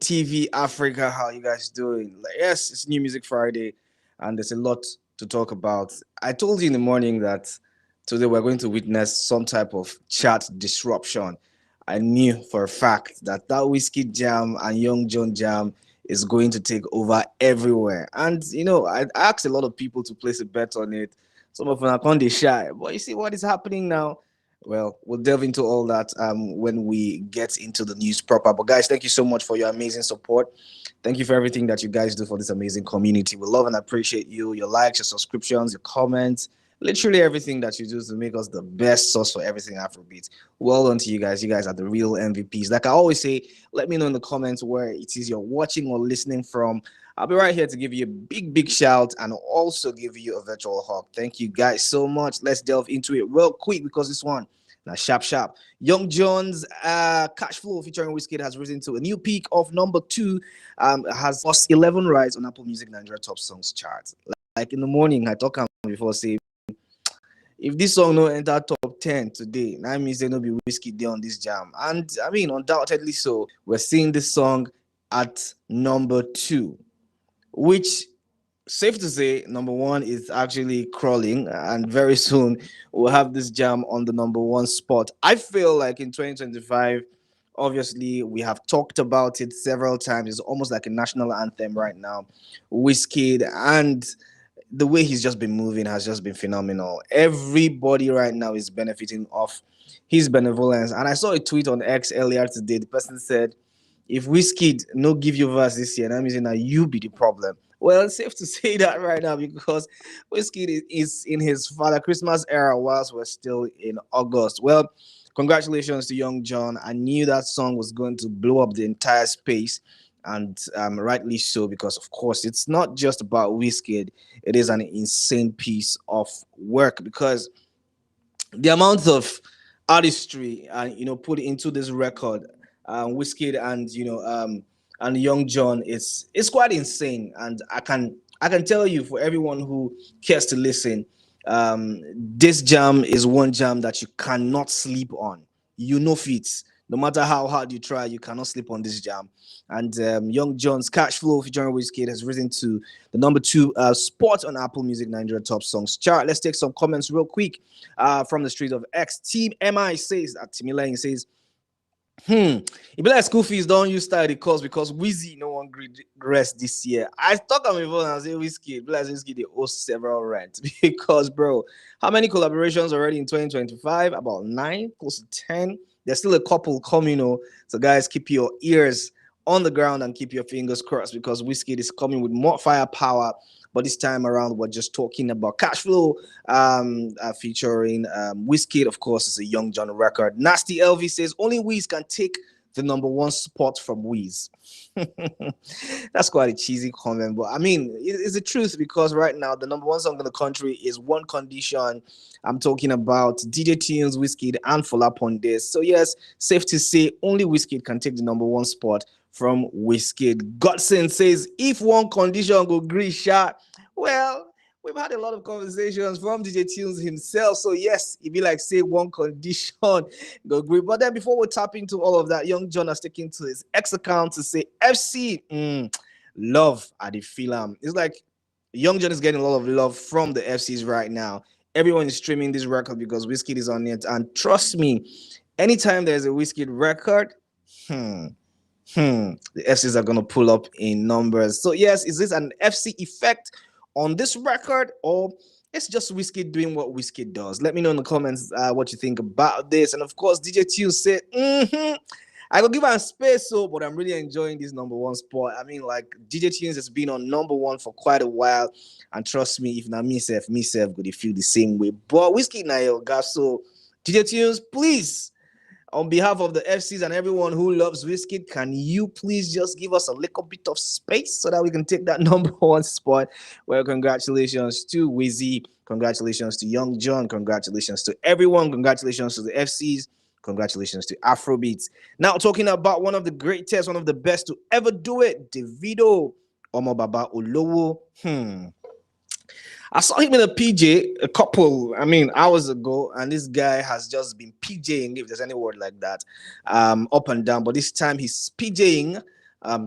TV Africa. How you guys doing? Yes, it's New Music Friday, and there's a lot to talk about. I told you in the morning that today we're going to witness some type of chart disruption. I knew for a fact that Whiskey Jam and Young John Jam is going to take over everywhere. And I asked a lot of people to place a bet on it. Some of them are kind of shy, but you see what is happening now. Well, we'll delve into all that when we get into the news proper. But guys, thank you so much for your amazing support. Thank you for everything that you guys do for this amazing community. We love and appreciate you, your likes, your subscriptions, your comments, literally everything that you do to make us the best source for everything Afrobeats. Well done to you guys. You guys are the real MVPs. Like I always say, let me know in the comments where it is you're watching or listening from. I'll be right here to give you a big shout and also give you a virtual hug. Thank you guys so much. Let's delve into it real quick because this one, now sharp. Young John's Cash Flow featuring Wizkid has risen to a new peak of number 2, has lost 11 rides on Apple Music Nigeria Top Songs charts. Like in the morning, I talk before say, if this song no enter top 10 today, that means there no be Wizkid there on this jam. And I mean, undoubtedly so. We're seeing this song at number 2, which safe to say number 1 is actually crawling, and very soon we'll have this jam on the number 1 spot. I feel like in 2025, obviously we have talked about it several times. It's almost like a national anthem right now. Wizkid, and the way he's just been moving has just been phenomenal. Everybody right now is benefiting off his benevolence. And I saw a tweet on X earlier today. The person said, if Wizkid no give you verse this year, that means that you be the problem. Well, it's safe to say that right now because Wizkid is in his Father Christmas era whilst we're still in August. Well, congratulations to Young John. I knew that song was going to blow up the entire space, and rightly so, because of course it's not just about Wizkid. It is an insane piece of work because the amount of artistry and put into this record, Wizkid and Young John, it's quite insane. And I can tell you, for everyone who cares to listen, this jam is one jam that you cannot sleep on. Fits. No matter how hard you try, you cannot sleep on this jam. And Young John's Cash Flow featuring Wizkid has risen to the number 2 spot on Apple Music Nigeria Top Songs chart. Let's take some comments real quick from the streets of X. Team MI says, Timmy Lang says, it be like school fees don't use style the course because Wizzy no one rest this year. I talk on my phone and say Wizkid, but Wizkid they owe several rent because bro, how many collaborations already in 2025? About 9, close to 10. There's still a couple coming, so guys, keep your ears on the ground and keep your fingers crossed because Wizkid is coming with more firepower. But this time around, we're just talking about Cash Flow featuring Wizkid. Of course, it's a Young John record. Nasty LV says, only Wiz can take the number 1 spot from Wiz. That's quite a cheesy comment, but I mean, it's the truth because right now, the number 1 song in the country is One Condition. I'm talking about DJ Tunes, Wizkid, and Fola Pondes. So yes, safe to say, only Wizkid can take the number 1 spot from Wizkid. Godson says, if One Condition go green shot, well, we've had a lot of conversations from DJ Tunes himself. So yes, if you like say One Condition, go green. But then before we tap into all of that, Young John has taken to his X account to say FC love at the film. It's like Young John is getting a lot of love from the FCs right now. Everyone is streaming this record because Wizkid is on it. And trust me, anytime there's a Wizkid record, the FCs are going to pull up in numbers. So yes, is this an FC effect on this record, or it's just Wizkid doing what Wizkid does? Let me know in the comments what you think about this. And of course, DJ Tune said, I will give her space, but I'm really enjoying this number 1 spot. I mean, like, DJ Tunes has been on number 1 for quite a while, and trust me, if not myself could feel the same way. But Wizkid now, yo, guys, so DJ Tunes, please, on behalf of the FCs and everyone who loves Wizkid, can you please just give us a little bit of space so that we can take that number 1 spot? Well, congratulations to Wizzy, congratulations to Young John, congratulations to everyone, congratulations to the FCs, congratulations to Afrobeats. Now, talking about one of the greatest, one of the best to ever do it, Davido, Omo Baba Olowo. I saw him in a PJ a couple, hours ago, and this guy has just been PJing, if there's any word like that, up and down. But this time he's PJing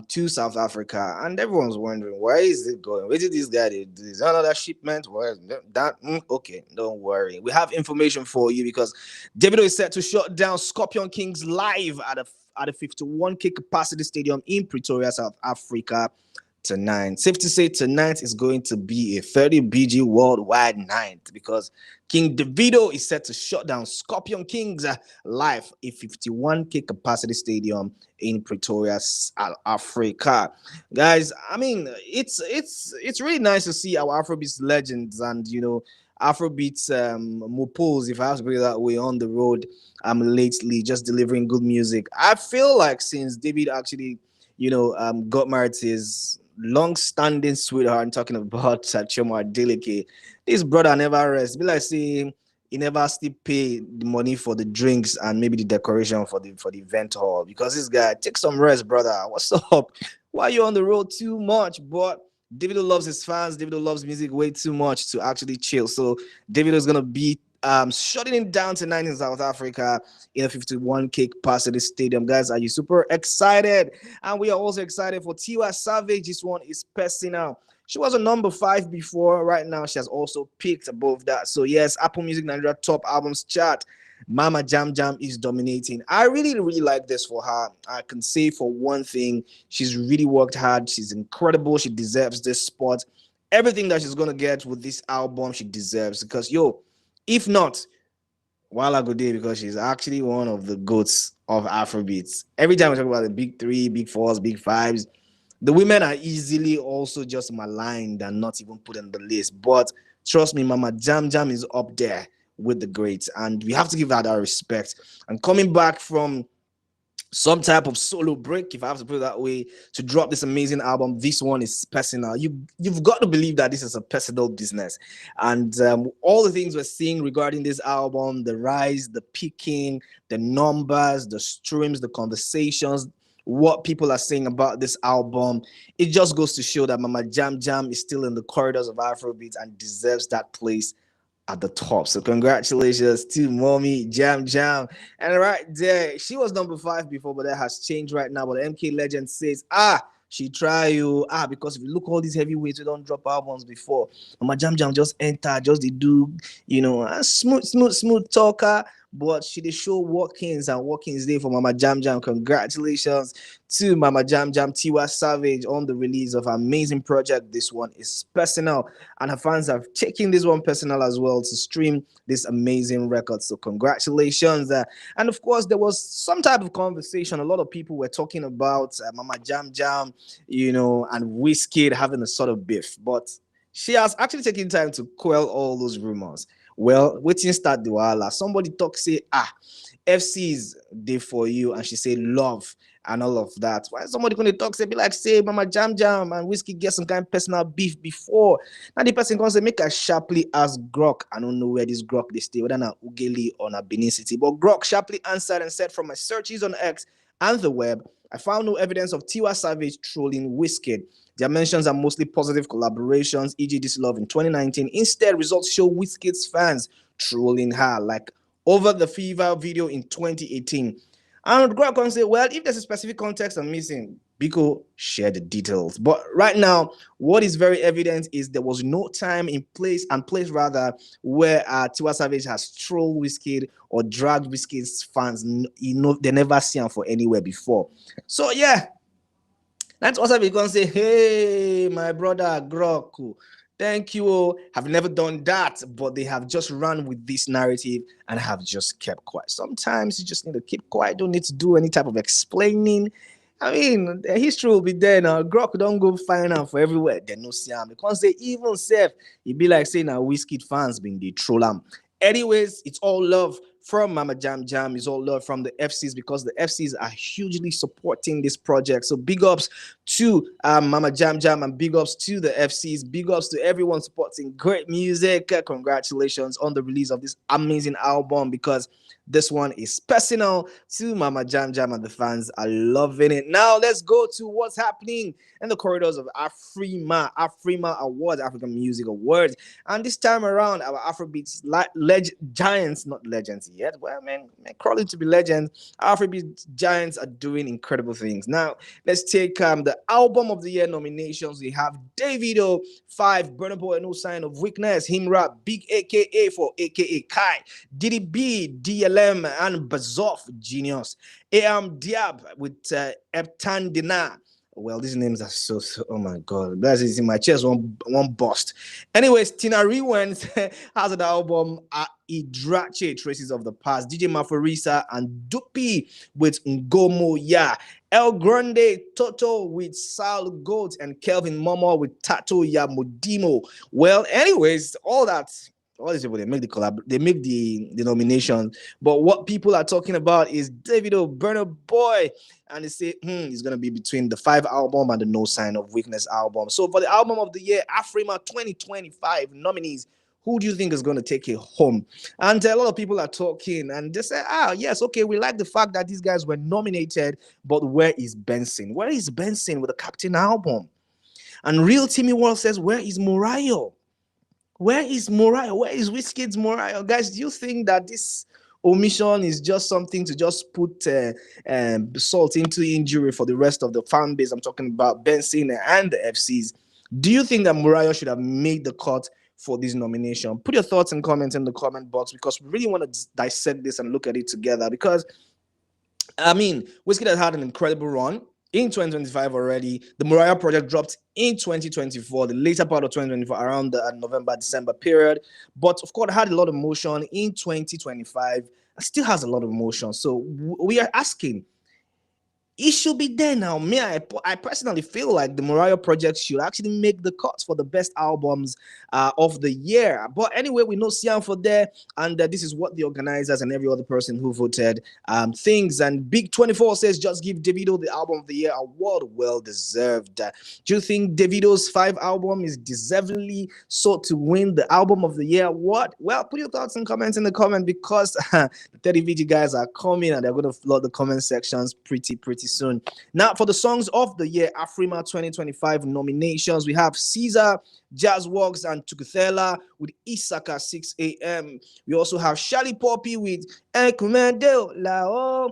to South Africa, and everyone's wondering where is it going? Where did this guy do? Is there another shipment? Where that? Okay, don't worry. We have information for you because Davido is set to shut down Scorpion Kings live at a 51K capacity stadium in Pretoria, South Africa tonight. Safe to say tonight is going to be a 30 BG worldwide night because King Davido is set to shut down Scorpion Kings live a 51K capacity stadium in Pretoria, South Africa. Guys, I mean, it's really nice to see our Afrobeats legends and Afrobeats mopos, if I have to put it that way, on the road lately, just delivering good music. I feel like since David actually got married to his long-standing sweetheart, I'm talking about Choma Adeleke, this brother never rests. Be like say he never still pay the money for the drinks and maybe the decoration for the event hall, because this guy take some rest, brother. What's up? Why you on the road too much? But Davido loves his fans. Davido loves music way too much to actually chill. So Davido is gonna be shutting it down tonight in South Africa in a 51K capacity stadium. Guys, are you super excited? And we are also excited for Tiwa Savage. This one is personal. She was a number 5 before. Right now, she has also peaked above that. So yes, Apple Music Nigeria top albums chart, Mama Jam Jam is dominating. I really, really like this for her. I can say for one thing, she's really worked hard. She's incredible. She deserves this spot. Everything that she's gonna get with this album, she deserves. Because if not, while I go there, because she's actually one of the goats of Afrobeats. Every time we talk about the big 3, big 4s, big 5s, the women are easily also just maligned and not even put on the list. But trust me, Mama Jam Jam is up there with the greats, and we have to give her that respect. And coming back from some type of solo break, if I have to put it that way, to drop this amazing album, this one is personal. You've got to believe that this is a personal business, and all the things we're seeing regarding this album, the rise, the peaking, the numbers, the streams, the conversations, what people are saying about this album, it just goes to show that Mama Jam Jam is still in the corridors of Afrobeats and deserves that place at the top. So congratulations to Mommy Jam Jam. And right there, she was number 5 before, but that has changed right now. But the MK legend says, she try you. Because if you look all these heavyweights, we don't drop albums before. Mama Jam Jam just enter, just they do, smooth talker. But she did show workings and workings day for Mama Jam Jam. Congratulations to Mama Jam Jam, Tiwa Savage, on the release of her amazing project. This one is personal, and her fans have taken this one personal as well to stream this amazing record. So congratulations. And of course, there was some type of conversation. A lot of people were talking about Mama Jam Jam, and Wizkid having a sort of beef. But she has actually taken time to quell all those rumors. Well, waiting start the wahala. Somebody talk say, FC's day for you, and she say love and all of that. Why somebody gonna talk say be like say Mama Jam Jam and Wizkid get some kind of personal beef before? Now the person gonna say make a sharply ask Grok. I don't know where this Grok they stay, whether na Ugeli or na Benin City. But Grok sharply answered and said, from my searches on X and the web, I found no evidence of Tiwa Savage trolling Wizkid. Their mentions are mostly positive collaborations, e.g. This Love in 2019. Instead, results show Wizkid's fans trolling her, like over the Fever video in 2018. And Greg can say, well, if there's a specific context I'm missing, Biko share the details. But right now, what is very evident is there was no time in place rather where Tiwa Savage has trolled Wizkid or dragged Wizkid's fans. They never see him for anywhere before. So yeah, that's also because say, hey, my brother Grok, thank you. Have never done that, but they have just run with this narrative and have just kept quiet. Sometimes you just need to keep quiet. Don't need to do any type of explaining. I mean, the history will be there now. Grok don't go find out for everywhere. They no see him because they even self. It be like saying now Wizkid fans been the troll him. Anyways, it's all love from Mama Jam Jam. It's all love from the FCs because the FCs are hugely supporting this project. So big ups to Mama Jam Jam and big ups to the FCs. Big ups to everyone supporting great music. Congratulations on the release of this amazing album because This one is personal to Mama Jam Jam, and the fans are loving it. Now let's go to what's happening in the corridors of Afrima Awards, African Music Awards. And this time around, our Afrobeats giants, not legends yet, well, man, crawling to be legends. Afrobeats giants are doing incredible things. Now, let's take the album of the year nominations. We have Davido, 5, Burna Boy, No Sign of Weakness, Him Rap, Big AKA for AKA Kai, Diddy B, DLM, and Bazoff, Genius, AM Diab with Eptan Dinar. Well, these names are so oh my god. That's in my chest, one bust. Anyways, Tina Rewens has an album Idrache, Traces of the Past. DJ Maforisa and Dupi with Ngomo Ya. El Grande Toto with Sal Goat, and Kelvin Momo with Tato Ya Modimo. Well, anyways, all these people, they make the collab, they make the nomination. But what people are talking about is Davido, Burna Boy, and they say it's gonna be between the 5 album and the No Sign of Weakness album. So for the album of the year, Afrima 2025 nominees, who do you think is going to take it home? And a lot of people are talking and they say, yes, okay, we like the fact that these guys were nominated, but where is Benson? Where is Benson with the Captain album? And Real Timmy World says, where is Morayo? Where is Morayo? Where is Wizkid's Morayo? Guys, do you think that this omission is just something to just put salt into injury for the rest of the fan base? I'm talking about Benson and the FCs. Do you think that Morayo should have made the cut for this nomination? Put your thoughts and comments in the comment box, because we really want to dissect this and look at it together. Because Wizkid has had an incredible run in 2025 already. The Mariah project dropped in 2024, the later part of 2024, around the November-December period. But of course, it had a lot of motion in 2025. It still has a lot of motion. So we are asking, it should be there now. I personally feel like the Mariah project should actually make the cuts for the best albums of the year. But anyway, we know Sian for there, and this is what the organizers and every other person who voted thinks. And Big 24 says, just give Davido the album of the year award. Well deserved. Do you think Davido's 5 album is deservedly sought to win the album of the year award? Well, put your thoughts and comments in the comment, because the 30 VG guys are coming and they're going to flood the comment sections pretty soon. Now, for the songs of the year, Afrima 2025 nominations, we have Caesar, Jazz Walks, and Tukuthela with Isaka 6 a.m. We also have Shali Poppy with Ekumendo Lao.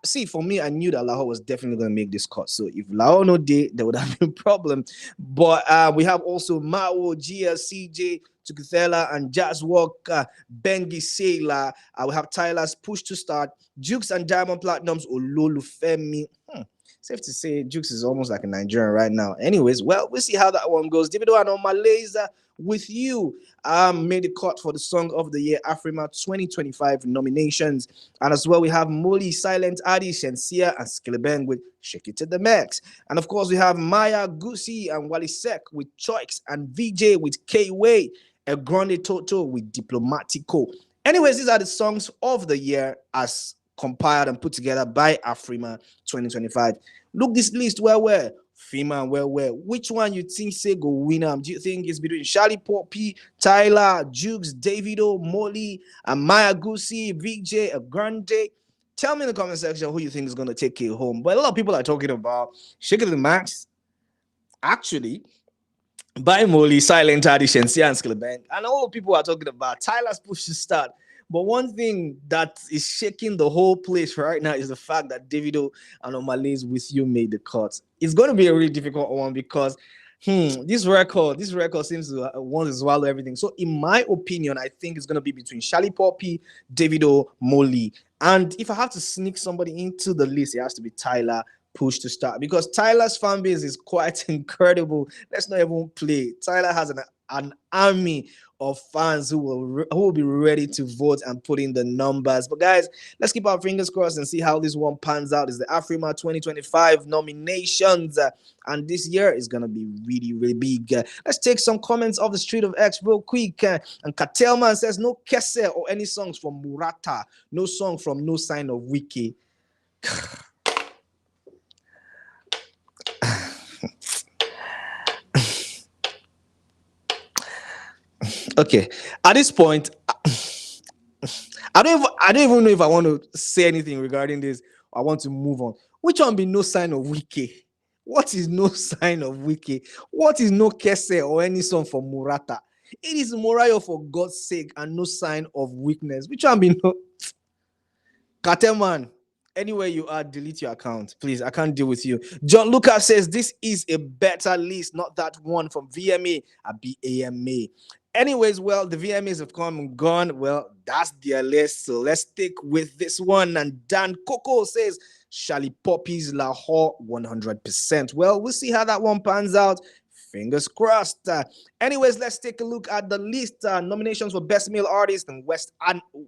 See, for me, I knew that Lao was definitely going to make this cut. So if Lao no did, there would have been a problem. But we have also Mao, Gia, CJ, Tukuthela, and Jazz Walk, Bengi Sailor. We have Tyler's Push to Start, Jukes and Diamond Platinums, Ololufemi. Safe to say, Jukes is almost like a Nigerian right now. Anyways, well, we'll see how that one goes. Davido and Omalaza with You made the cut for the Song of the Year Afrima 2025 nominations. And as well, we have Molly, Silent Adi, Shensia, and Skillabang with Shake It to the Max. And of course, we have Maya, Gucci, and Wally Sek with Choice, and VJ with K-Way, El Grande Toto with Diplomatico. Anyways, these are the songs of the year as compiled and put together by Afrima 2025. Look this list where Fima and where which one you think say go win them? Do you think it's between Charlie Poppy, Tyler, Jukes, Davido, Molly, and Maya Gucci, VJ, a Grande? Tell me in the comment section who you think is going to take it home. But a lot of people are talking about Shake It to the Max, actually, by Molly, Silent Adi, Shensia, and Skillabang. And all people are talking about Tyler's Push to Start. But one thing that is shaking the whole place right now is the fact that Davido and Omala's With You made the cut. It's going to be a really difficult one, because this record seems to want to swallow everything. So in my opinion, I think it's going to be between Shali Poppy, Davido, Molly. And if I have to sneak somebody into the list, it has to be Tyler Push to Start, because Tyler's fan base is quite incredible. Let's not even play. Tyler has an army of fans who will be ready to vote and put in the numbers. But guys, let's keep our fingers crossed and see how this one pans out. It's the Afrima 2025 nominations, and this year is gonna be really big. Let's take some comments off the street of X real quick. And Katelman says, no Kese or any songs from Murata, no song from No Sign of Wiki. Okay, at this point, I don't even know if I want to say anything regarding this. I want to move on. Which one be no sign of wiki? What is no sign of wiki? What is no kese or any song for Murata? It is Morayo for God's sake and no sign of weakness. Which one be no? Kateman, anywhere you are, delete your account. Please, I can't deal with you. John Lucas says this is a better list, not that one from VMA at BAMA. Anyways, well, the VMAs have come and gone. Well, that's their list. So let's stick with this one. And Dan Coco says Charlie Poppy's Lahore 100%. Well, we'll see how that one pans out. Fingers crossed. Anyways, let's take a look at the list. Nominations for Best Male Artist in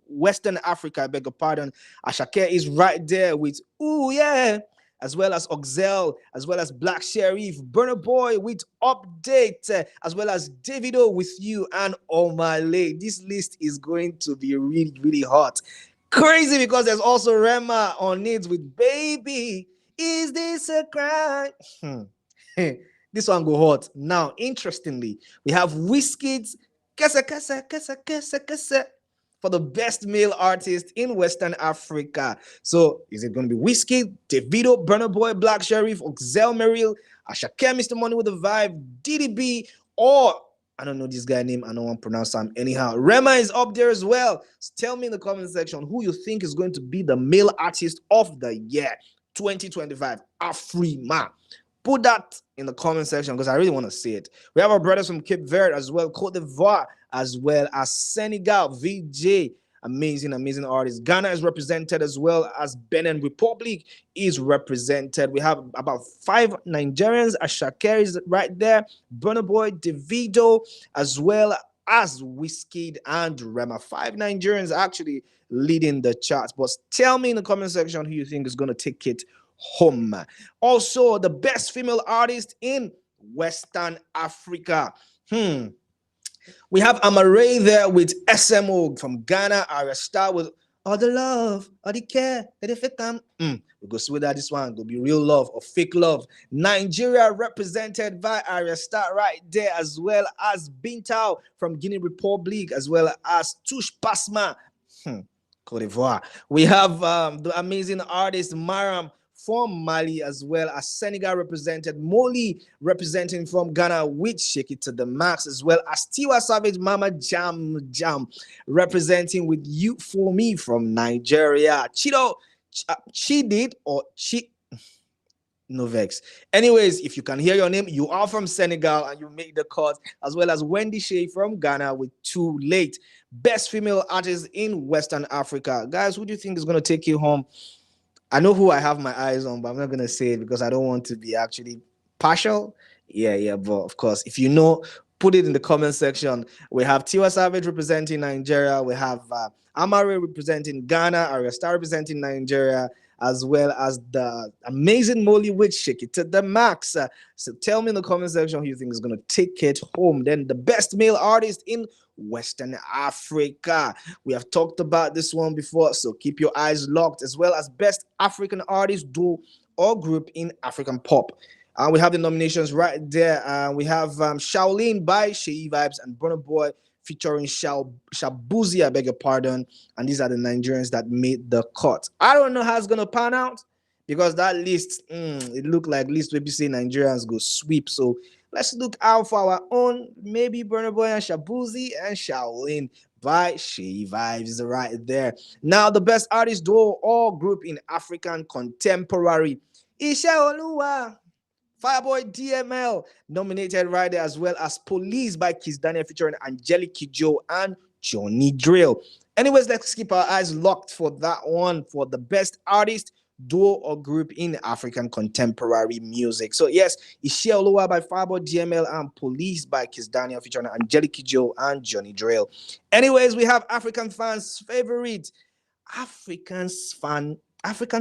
Western Africa. I beg your pardon. Ashake is right there with Ooh Yeah, as well as Oxel, as well as Black Sheriff, Burner Boy with Update, as well as Davido with You and Omale. This list is going to be really, really hot. Crazy because there's also Rema on it with Baby. Is this a crime? This one go hot. Now, interestingly, we have Wizkid's Kesa Kesa Kesa Kesa Kesa for the best male artist in Western Africa. So, is it going to be Wizkid, Davido, Burna Boy, Black Sheriff, Oxel Merrill, Ashake, Mr. Money with the Vibe, DDB, or I don't know this guy name. I don't want to pronounce him anyhow. Rema is up there as well. So tell me in the comment section who you think is going to be the male artist of the year 2025. Afrima. Put that in the comment section because I really want to see it. We have our brothers from Cape Verde as well, Cote d'Ivoire, as well as Senegal, VJ, amazing, amazing artists. Ghana is represented as well as Benin Republic is represented. We have about 5 Nigerians. Ashake is right there, Burna Boy, Davido, as well as Wizkid and Rema. 5 Nigerians actually leading the charts. But tell me in the comment section who you think is going to take it home. Also, the best female artist in Western Africa. We have Amare there with SMO from Ghana. Arya Star with all the love, all the care, that if it come. We go see that this one go be real love or fake love. Nigeria represented by Arya Star right there, as well as Bintao from Guinea Republic, as well as Tush Pasma. Cote d'Ivoire. We have the amazing artist Maram from Mali, as well as Senegal represented, Molly representing from Ghana with Shake It to the Max, as well as Tiwa Savage, Mama Jam Jam representing with You For Me from Nigeria. Chido, Chidid or Chi. No vex. Anyways, if you can hear your name, you are from Senegal and you make the cut, as well as Wendy Shea from Ghana with Too Late. Best female artist in Western Africa. Guys, who do you think is going to take you home? I know who I have my eyes on, but I'm not going to say it because I don't want to be actually partial. Yeah, but of course, if you know, put it in the comment section. We have Tiwa Savage representing Nigeria. We have Amare representing Ghana, Arya Star representing Nigeria, as well as the amazing Molly with Shake It to the Max. So tell me in the comment section who you think is going to take it home. Then the best male artist in Western Africa. We have talked about this one before, so keep your eyes locked, as well as best African artist, duo, or group in African pop. We have the nominations right there. We have Shaolin by Shei Vibes and Burna Boy featuring Shabuzi, I beg your pardon. And these are the Nigerians that made the cut. I don't know how it's going to pan out because that list, it looked like list where we say Nigerians go sweep. So let's look out for our own, maybe Burna Boy and Shabuzi and Shaolin by Shei Vibes right there. Now, the best artist duo or group in African contemporary. Isha Oluwa. Fireboy DML nominated right there, as well as Police by Kiss Daniel featuring Angelique Kidjo and Johnny Drill. Anyways, let's keep our eyes locked for that one for the best artist, duo, or group in African contemporary music. So yes, Ishia Oluwa by Fireboy DML and Police by Kiss Daniel featuring Angelique Kidjo and Johnny Drill. Anyways, we have African fans' favorite. African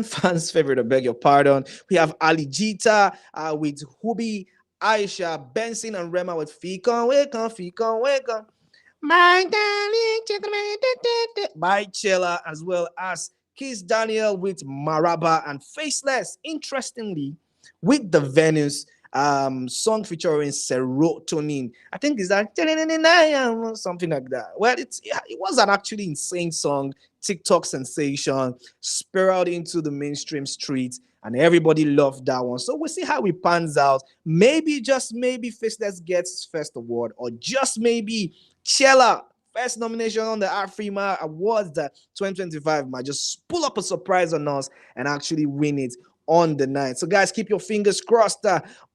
fans' favorite, I beg your pardon. We have Ali Jita with Hubi, Aisha, Benson, and Rema with Fikon, Wake on, Fikon, Wake on. My darling, by Chela, as well as Kiss Daniel with Maraba and Faceless. Interestingly, with the Venus song featuring Serotonin. I think it's that something like that. Well, it was an actually insane song. TikTok sensation, spiraled into the mainstream streets, and everybody loved that one. So we'll see how it pans out. Maybe, just maybe, Faceless gets his first award, or just maybe Chella first nomination on the Afrima Awards that 2025 might just pull up a surprise on us and actually win it on the night. So guys, keep your fingers crossed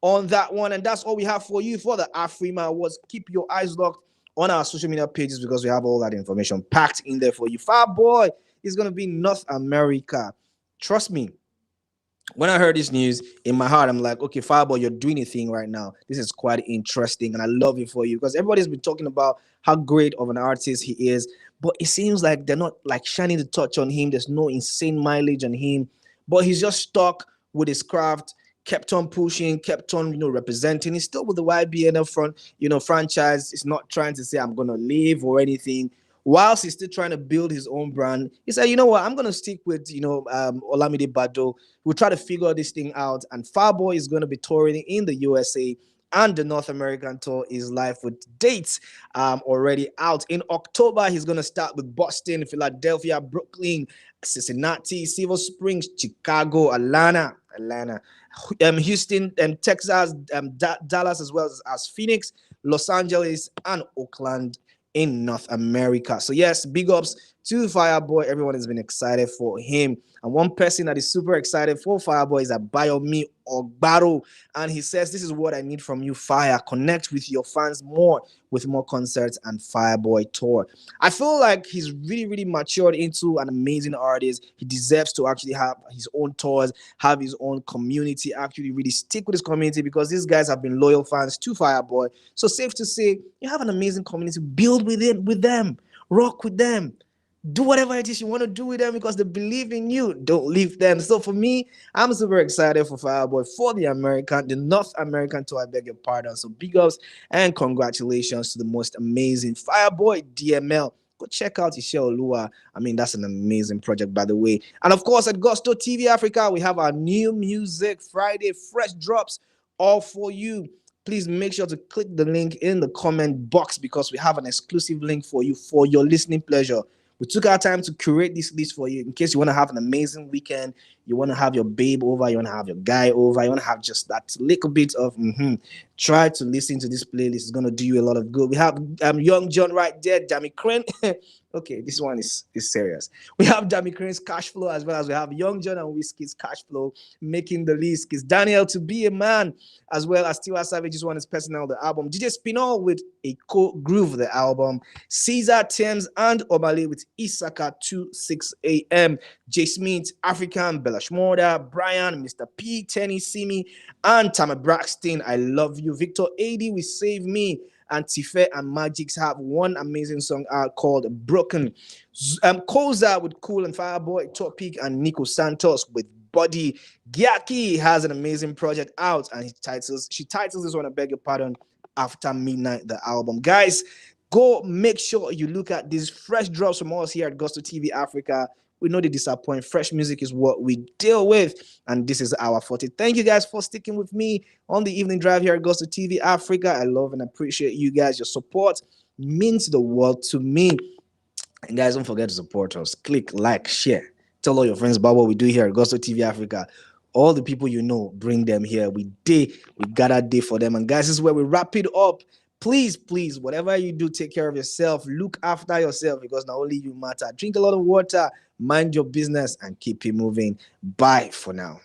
on that one. And that's all we have for you for the Afrima Awards. Keep your eyes locked on our social media pages because we have all that information packed in there for you. Fireboy is going to be in North America. Trust me, when I heard this news, in my heart, I'm like, okay, Fireboy, you're doing a thing right now. This is quite interesting, and I love it for you because everybody's been talking about how great of an artist he is, but it seems like they're not like shining the touch on him. There's no insane mileage on him, but he's just stuck with his craft, kept on pushing, kept on, representing. He's still with the YBNL franchise. He's not trying to say I'm gonna leave or anything. Whilst he's still trying to build his own brand, he said, you know what, I'm going to stick with, Olamide Bado. We'll try to figure this thing out. And Fireboy is going to be touring in the USA, and the North American tour is live with dates already out. In October, he's going to start with Boston, Philadelphia, Brooklyn, Cincinnati, Silver Springs, Chicago, Atlanta, Houston, Texas, Dallas, as well as Phoenix, Los Angeles, and Oakland in North America. So yes, big ups to Fireboy. Everyone has been excited for him. And one person that is super excited for Fireboy is Abayomi Ogbaro. And he says, this is what I need from you, Fire. Connect with your fans more with more concerts and Fireboy tour. I feel like he's really, really matured into an amazing artist. He deserves to actually have his own tours, have his own community, actually really stick with his community because these guys have been loyal fans to Fireboy. So safe to say, you have an amazing community. Build with them, rock with them. Do whatever it is you want to do with them because they believe in you. Don't leave them. So for me, I'm super excited for Fireboy for the North American tour. I beg your pardon. So big ups and congratulations to the most amazing Fireboy DML. Go check out Ishe Olua. I mean, that's an amazing project, by the way. And of course, at Gusto TV Africa, we have our new Music Friday fresh drops all for you. Please make sure to click the link in the comment box because we have an exclusive link for you for your listening pleasure. We took our time to curate this list for you in case you want to have an amazing weekend. You want to have your babe over. You want to have your guy over. You want to have just that little bit of Try to listen to this playlist. It's going to do you a lot of good. We have Young Jonn right there, Dammy Crane. Okay, this one is serious. We have Dammy Crane's Cash Flow as well as we have Young Jonn and Wizkid's Cash Flow making the list. It's Daniel To Be a Man as well as Tiwa Savage's one is Personal, the album. DJ Spinall with A Groove, the album. Caesar Thames and Omale with Isaka 26 AM. J Smith, African, Bella Shmurda, Brian, Mr. P, Tenny Simi, and Tammy Braxton, I Love You. Victor AD with Save Me. And Tife and Magix have one amazing song out called Broken. Koza with Cool and Fireboy, Topic, and Nico Santos with Body. Gyaki has an amazing project out, and she titles this one, I beg your pardon, After Midnight, the album. Guys, go make sure you look at these fresh drops from us here at Gusto TV Africa. We know they disappoint. Fresh music is what we deal with, and this is our forte. Thank you guys for sticking with me on the evening drive here at Gusto TV Africa. I love and appreciate you guys. Your support means the world to me. And guys, don't forget to support us. Click, like, share. Tell all your friends about what we do here at Gusto TV Africa. All the people you know, bring them here. We got a day for them. And guys, this is where we wrap it up. Please, whatever you do, take care of yourself. Look after yourself because not only you matter. Drink a lot of water, mind your business, and keep it moving. Bye for now.